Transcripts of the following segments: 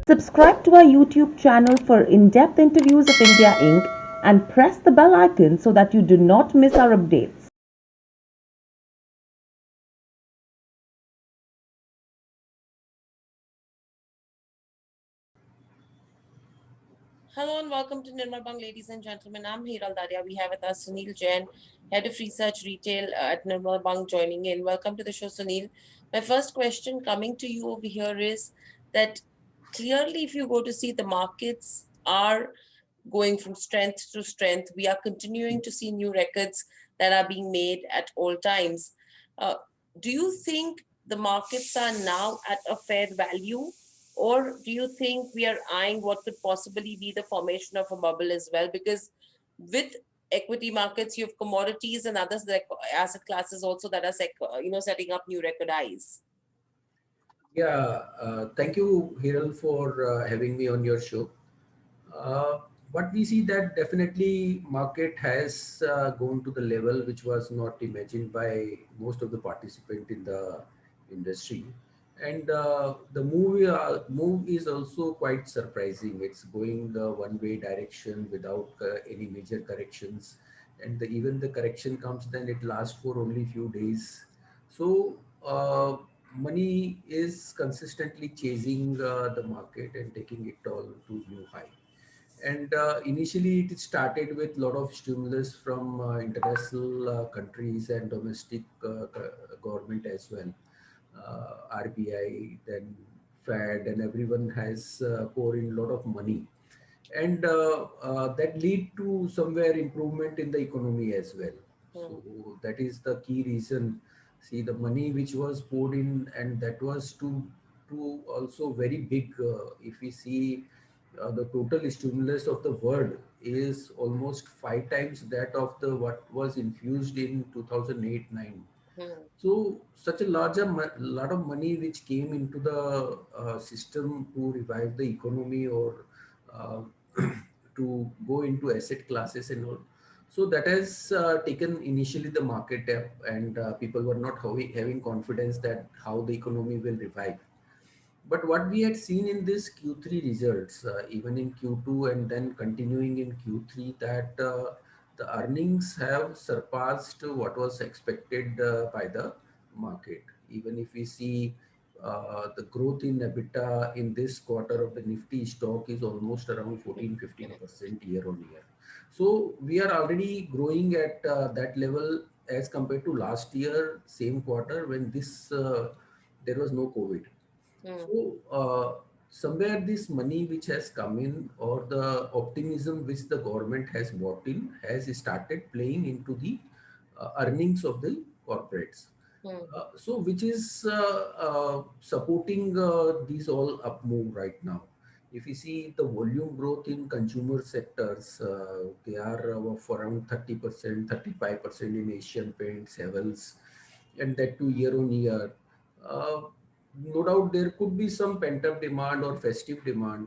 Subscribe to our YouTube channel for in-depth interviews of India Inc. and press the bell icon so that you do not miss our updates. Hello and welcome to Nirmal Bang, ladies and gentlemen. I'm Hiral Daria. We have with us Sunil Jain, Head of Research Retail at Nirmal Bang, joining in. Welcome to the show, Sunil. My first question coming to you over here is that clearly, if you go to see, the markets are going from strength to strength. We are continuing to see new records that are being made at all times. Uh, do you think the markets are now at a fair value? Or do you think we are eyeing what could possibly be the formation of a bubble as well? Because with equity markets, you have commodities and other asset classes also that are setting up new record highs. Yeah, thank you, Hiral, for having me on your show. Uh, what we see that definitely market has gone to the level which was not imagined by most of the participant in the industry, and the move is also quite surprising. It's going the one-way direction without any major corrections, and even the correction comes, then it lasts for only few days. So money is consistently chasing the market and taking it all to new high. And initially, it started with a lot of stimulus from international countries and domestic government as well. RBI, then Fed, and everyone has poured in a lot of money, and that lead to somewhere improvement in the economy as well. Hmm. So that is the key reason. See, the money which was poured in, and that was to also very big. If we see the total stimulus of the world is almost 5 times that of the what was infused in 2008-9. Hmm. So such a lot of money which came into the system to revive the economy or uh, to go into asset classes and all. So that has taken initially the market up, and people were not having confidence that how the economy will revive. But what we had seen in this Q3 results, even in Q2 and then continuing in Q3, that the earnings have surpassed what was expected by the market. Even if we see the growth in EBITDA in this quarter of the Nifty stock is almost around 14-15% year on year. So we are already growing at that level as compared to last year, same quarter when there was no COVID. Hmm. So, somewhere this money which has come in, or the optimism which the government has brought in, has started playing into the earnings of the corporates. Hmm. So, which is supporting these all up move right now. If you see the volume growth in consumer sectors, they are of around 30%, 35% in Asian Paints, Havels, and that too year on year. Uh, no doubt there could be some pent up demand or festive demand,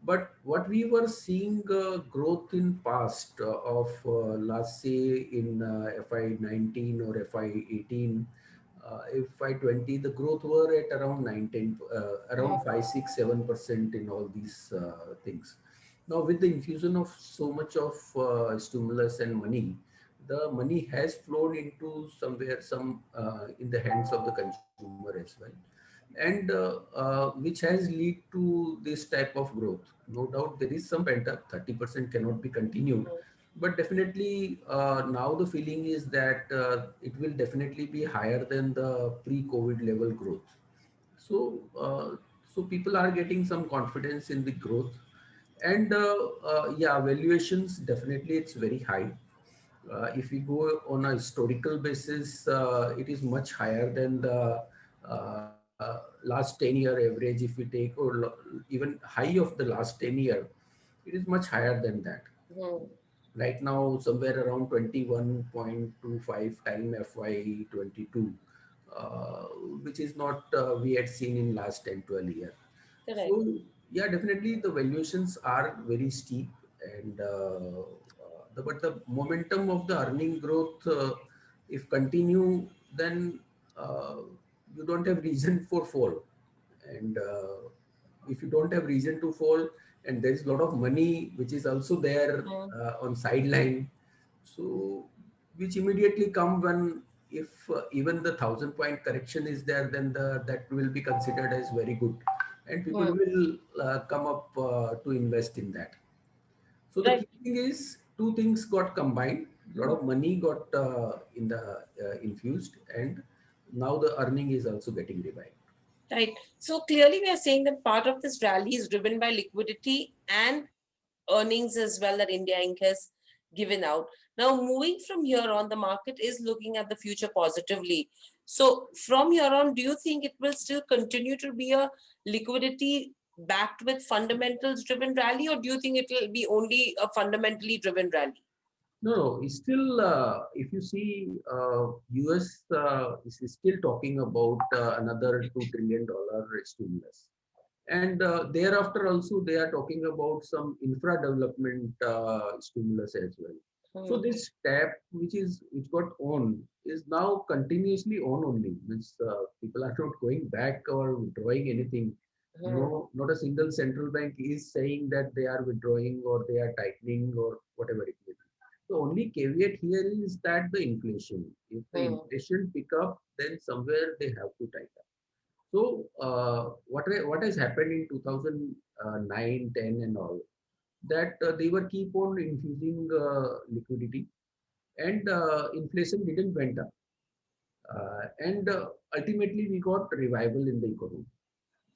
but what we were seeing growth in past of last say in FY19 or FY18, FY20, the growth were at around 19, around 5, 6, 7% in all these things. Now, with the infusion of so much of stimulus and money, the money has flowed into somewhere, some in the hands of the consumer as well, and which has lead to this type of growth. No doubt there is some pent up. 30% cannot be continued, but definitely now the feeling is that it will definitely be higher than the pre-COVID level growth. So, so people are getting some confidence in the growth, and yeah, valuations definitely it's very high. If we go on a historical basis, it is much higher than the last 10-year average. If we take even high of the last 10 year, it is much higher than that. Hmm. Right now, somewhere around 21.25 time FY22, uh, which is not we had seen in last 10, 12 years. Correct. So, yeah, definitely the valuations are very steep, and but the momentum of the earning growth, if continue, then uh, you don't have reason for fall. And if you don't have reason to fall, and there is a lot of money which is also there Mm. on sideline, so which immediately come when if even the 1,000 point correction is there, then that will be considered as very good, and people Mm. will come up to invest in that. So the Right. key thing is two things got combined. A lot Mm. of money got in the infused, and now the earning is also getting revived. Right. So clearly, we are saying that part of this rally is driven by liquidity and earnings as well that India Inc. has given out. Now, moving from here on, the market is looking at the future positively. So, from here on, do you think it will still continue to be a liquidity backed with fundamentals driven rally, or do you think it will be only a fundamentally driven rally? No, no, it's still, if you see, US is still talking about another $2 trillion stimulus. And thereafter also they are talking about some infra development stimulus as well. So Hmm. this tap which got on is now continuously on only. Means people are not going back or withdrawing anything. Hmm. No, not a single central bank is saying that they are withdrawing or they are tightening or whatever it may be. The only caveat here is that the inflation. If the Hmm. inflation pick up, then somewhere they have to tighten. So what has happened in 2009, 10, and all that they were keep on infusing liquidity, and inflation didn't went up, and ultimately we got revival in the economy.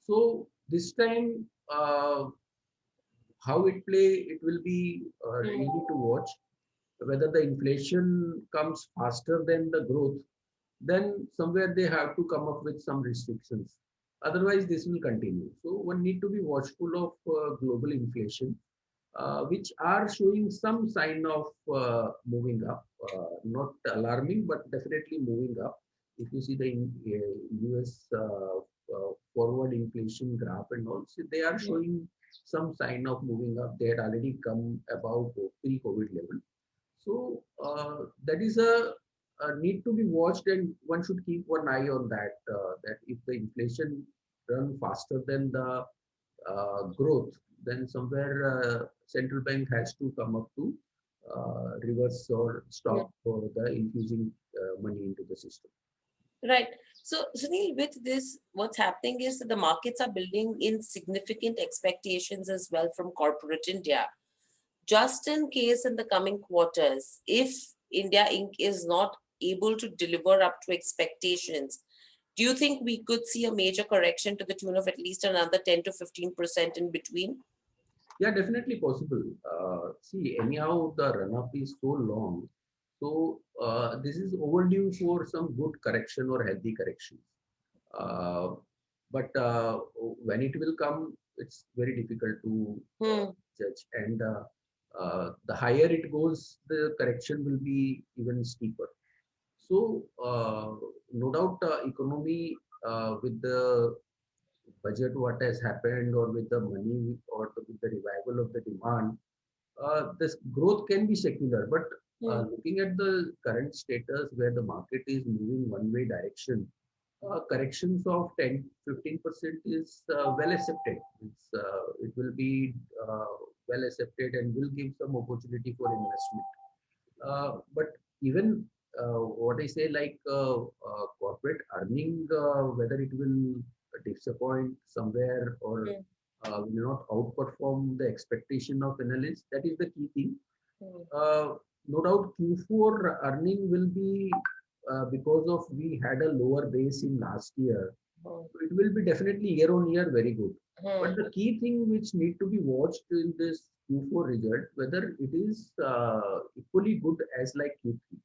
So this time, how it play, it will be Hmm. really to watch whether the inflation comes faster than the growth, then somewhere they have to come up with some restrictions. Otherwise, this will continue. So one need to be watchful of global inflation, which are showing some sign of moving up, not alarming, but definitely moving up. If you see the US forward inflation graph and also, they are Hmm. showing some sign of moving up. They had already come above pre-COVID level. So that is a need to be watched, and one should keep one eye on that. That if the inflation run faster than the growth, then somewhere central bank has to come up to reverse or Hmm. stop for the infusing money into the system. Right. So, Sunil, with this, what's happening is that the markets are building in significant expectations as well from corporate India. Just in case in the coming quarters, if India Inc. is not able to deliver up to expectations, do you think we could see a major correction to the tune of at least another 10 to 15% in between? Yeah, definitely possible. See, anyhow, the run up is so long. So this is overdue for some good correction or healthy correction. Uh, but when it will come, it's very difficult to Hmm. judge. And the higher it goes, the correction will be even steeper. So no doubt, economy with the budget, what has happened, or with the money, or with the revival of the demand, this growth can be secular. But Hmm. looking at the current status where the market is moving one way direction, corrections of 10 15% is well accepted. It will be well accepted and will give some opportunity for investment. But even what I say, like corporate earning, whether it will disappoint somewhere or Hmm. will not outperform the expectation of analysts, that is the key thing. Hmm. Uh, no doubt Q4 earning will be because of we had a lower base in last year. Hmm. So it will be definitely year on year very good. Hmm. But the key thing which need to be watched in this Q4 result, whether it is equally good as like Q3.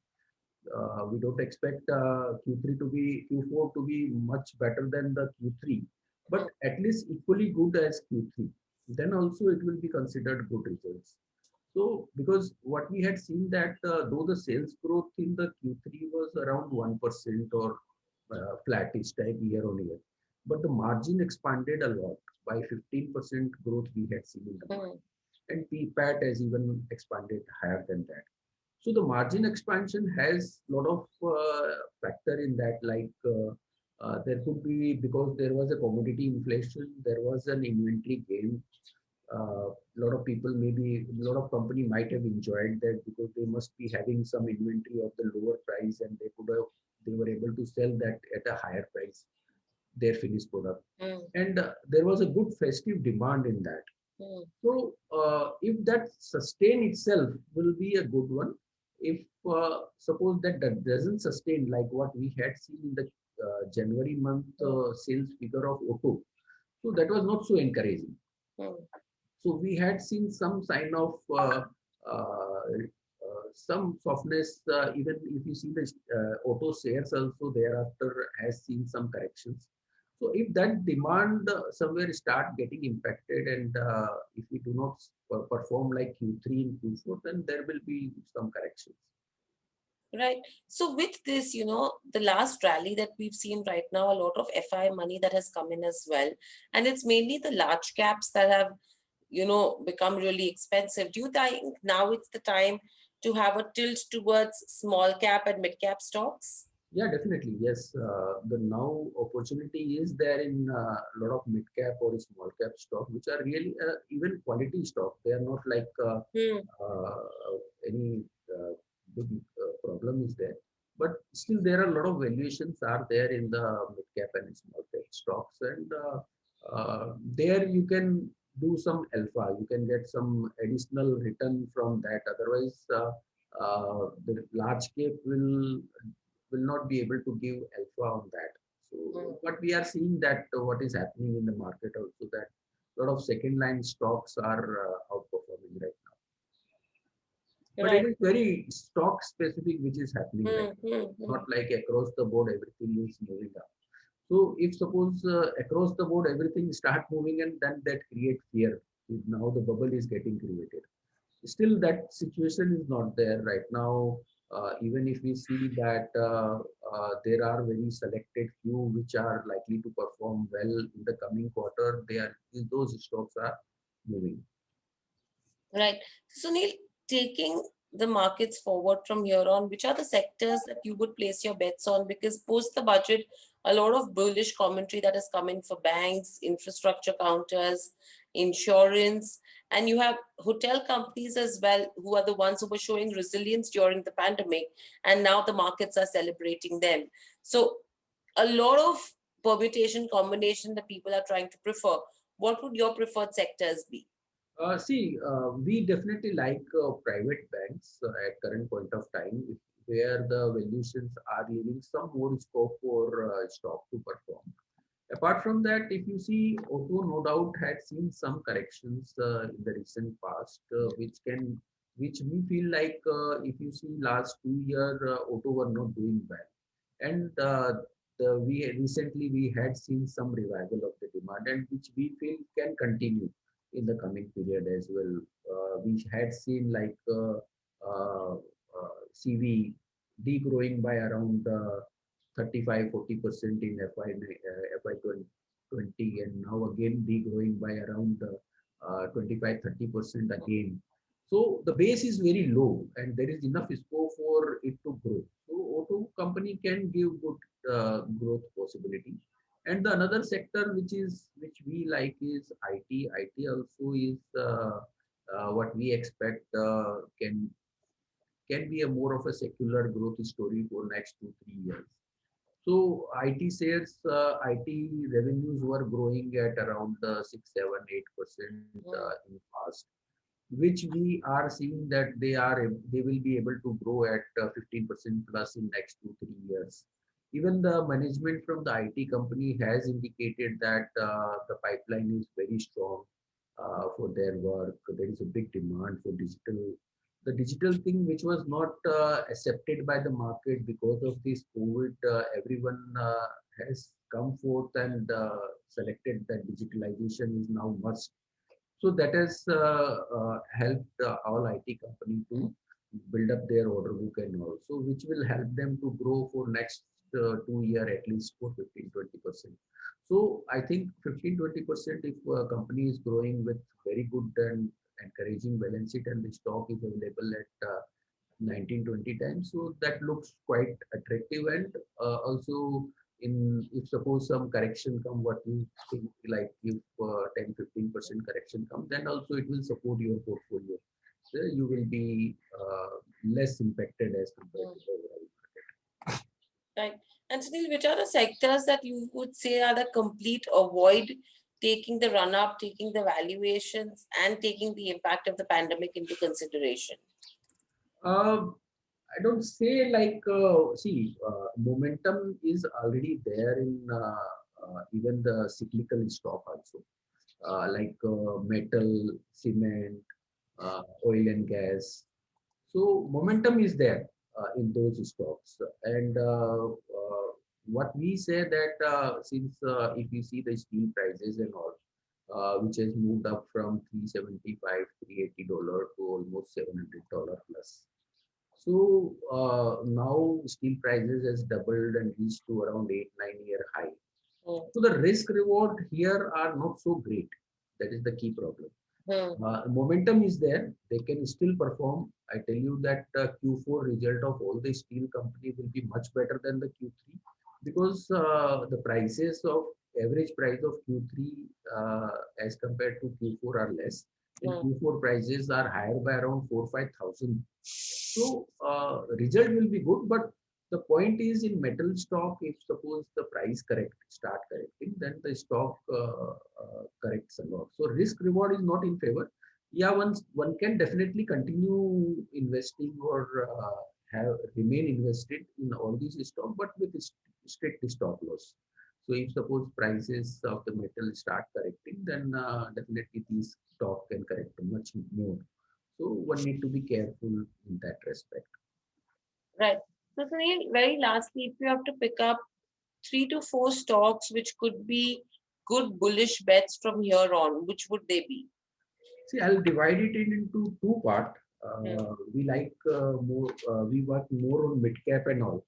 We don't expect Q3 to be Q4 to be much better than the Q3, but Hmm. at least equally good as Q3. Then also it will be considered good results. So, because what we had seen that though the sales growth in the Q3 was around 1% or flattish type year on year, but the margin expanded a lot by 15% growth we had seen in the Hmm. margin, and PPAT has even expanded higher than that. So the margin expansion has a lot of factor in that, like There could be, because there was a commodity inflation, there was an inventory gain. A lot of people, maybe a lot of company might have enjoyed that because they must be having some inventory of the lower price, and they were able to sell that at a higher price, their finished product. Mm, And there was a good festive demand in that. mm, So if that sustain itself will be a good one. If suppose that doesn't sustain like what we had seen in the January month mm, sales figure of auto, so that was not so encouraging. mm. So we had seen some sign of some softness. Even if you see the auto shares also thereafter has seen some corrections. So if that demand somewhere start getting impacted, and if we do not perform like Q3 and Q4, then there will be some corrections. Right. So with this, the last rally that we've seen right now, a lot of FI money that has come in as well. And it's mainly the large caps that have, become really expensive. Do you think now it's the time to have a tilt towards small cap and mid cap stocks? Yeah, definitely. Yes, the now opportunity is there in a lot of mid cap or small cap stock, which are really even quality stock. They are not like Hmm. uh, any big problem is there. But still, there are a lot of valuations are there in the mid cap and small cap stocks, and there you can do some alpha. You can get some additional return from that. Otherwise, the large cap will not be able to give alpha on that. Hmm. So, but we are seeing that what is happening in the market also, that a lot of second line stocks are outperforming right now. But it Right. is very stock specific which is happening right Hmm. now. Hmm. It's Hmm. not like across the board everything is moving up. So if suppose across the board everything start moving, and then that create fear. Now the bubble is getting created. Still that situation is not there right now. Even if we see that there are very selected few which are likely to perform well in the coming quarter, those stocks are moving. Right. So, Sunil, taking the markets forward from here on, which are the sectors that you would place your bets on? Because post the budget, a lot of bullish commentary that is coming for banks, infrastructure counters, insurance, and you have hotel companies as well, who are the ones who were showing resilience during the pandemic, and now the markets are celebrating them. So, a lot of permutation combination that people are trying to prefer. What would your preferred sectors be? We definitely like private banks at current point of time, where the valuations are leaving some more scope for stock to perform. Apart from that, if you see, auto no doubt had seen some corrections in the recent past, which we feel like if you see last 2 year, auto were not doing well, and we recently we had seen some revival of the demand, and which we feel can continue in the coming period as well. We had seen like CV degrowing by around 35-40% in FY 2020, and now again degrowing by around 25-30% again. So the base is very low, and there is enough scope for it to grow. So auto company can give good growth possibility. And the another sector which we like is IT. IT also is what we expect can be a more of a secular growth story for next 2-3 years. So IT sales, IT revenues were growing at around 6, 7, 8% Hmm. in past, which we are seeing that they will be able to grow at 15% plus in next 2-3 years. Even the management from the IT company has indicated that the pipeline is very strong for their work. There is a big demand for the digital thing, which was not accepted by the market because of this COVID. Everyone has come forth and selected that digitalization is now must. So that has helped all IT company to build up their order book and also, which will help them to grow for next 2 year at least for 15-20%. So I think 15-20%, if a company is growing with very good and encouraging balance sheet, and the stock is available at 19-20 times, so that looks quite attractive. And also if suppose some correction come, what you think, like if 10-15% correction come, then also it will support your portfolio. So you will be less impacted as compared to the overall market. Right. And Sunil, which are the sectors that you would say are the complete avoid taking the run up, taking the valuations, and taking the impact of the pandemic into consideration? I don't say like, momentum is already there in even the cyclical stock also, like metal, cement, oil and gas. So momentum is there in those stocks. And what we say that since if you see the steel prices and all, which has moved up from 375, $380 to almost $700 plus. So now steel prices has doubled and reached to around 8-9 year high. Hmm. So the risk reward here are not so great. That is the key problem. Momentum is there. They can still perform. I tell you that Q4 result of all the steel company will be much better than the Q3 because the prices of average price of Q3 as compared to Q4 are less. And Q4 prices are higher by around 4-5 thousand. So result will be good, but the point is in metal stock, if suppose the price start correcting, then the stock corrects a lot. So risk reward is not in favor. Yeah, one can definitely continue investing or remain invested in all these stock, but with strict stop loss. So if suppose prices of the metal start correcting, then definitely these stock can correct much more. So one need to be careful in that respect. Right. So, Sunil, very lastly, if you have to pick up 3 to 4 stocks which could be good bullish bets from here on, which would they be? See, I'll divide it into two part. We like more. We work more on mid cap and all.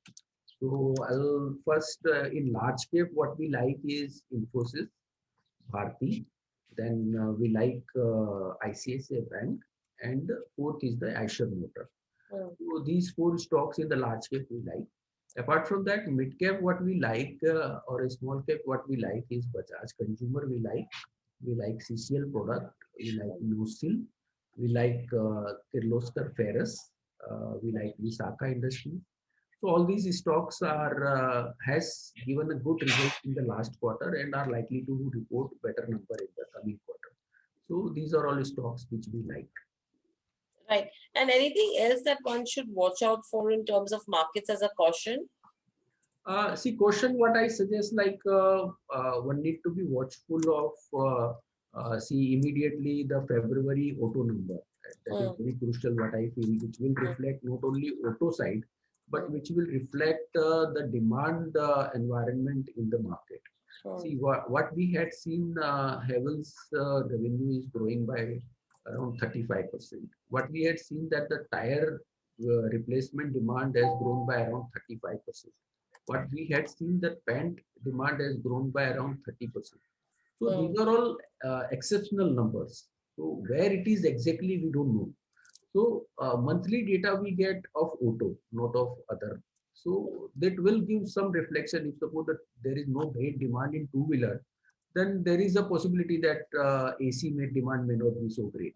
So I'll first in large cap. What we like is Infosys, Bharti. Then we like ICICI Bank, and fourth is the Eicher Motor. So these four stocks in the large cap we like. Apart from that, mid cap what we like or a small cap what we like is Bajaj Consumer we like. We like CCL product. We like Lucil. We like Kirloskar Ferrous. We like Visakha Industries. So all these stocks are has given a good result in the last quarter and are likely to report better number in the coming quarter. So these are all stocks which we like. Right. And anything else that one should watch out for in terms of markets as a caution? See, caution what I suggest like one need to be watchful of see immediately the February auto number. That is very crucial what I feel, which will reflect not only auto side, but which will reflect the demand environment in the market. See, what we had seen, Havells revenue is growing by around 35%. What we had seen that the tire replacement demand has grown by around 35%. What we had seen that paint demand has grown by around 30%. So these are all exceptional numbers. So where it is exactly, we don't know. So monthly data we get of auto, not of other. So that will give some reflection. If suppose that there is no great demand in two-wheeler, then there is a possibility that AC demand may not be so great.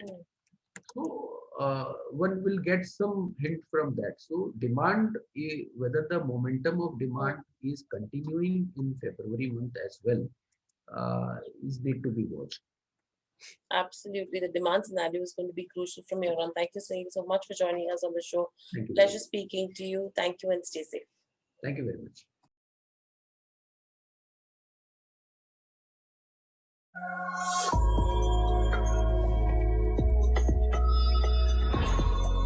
So one will get some hint from that. So demand, whether the momentum of demand is continuing in February month as well, is need to be watched. Absolutely. The demand scenario is going to be crucial from here on. Thank you, Sunil, so much for joining us on the show. Thank you. Pleasure speaking to you. Thank you and stay safe. Thank you very much.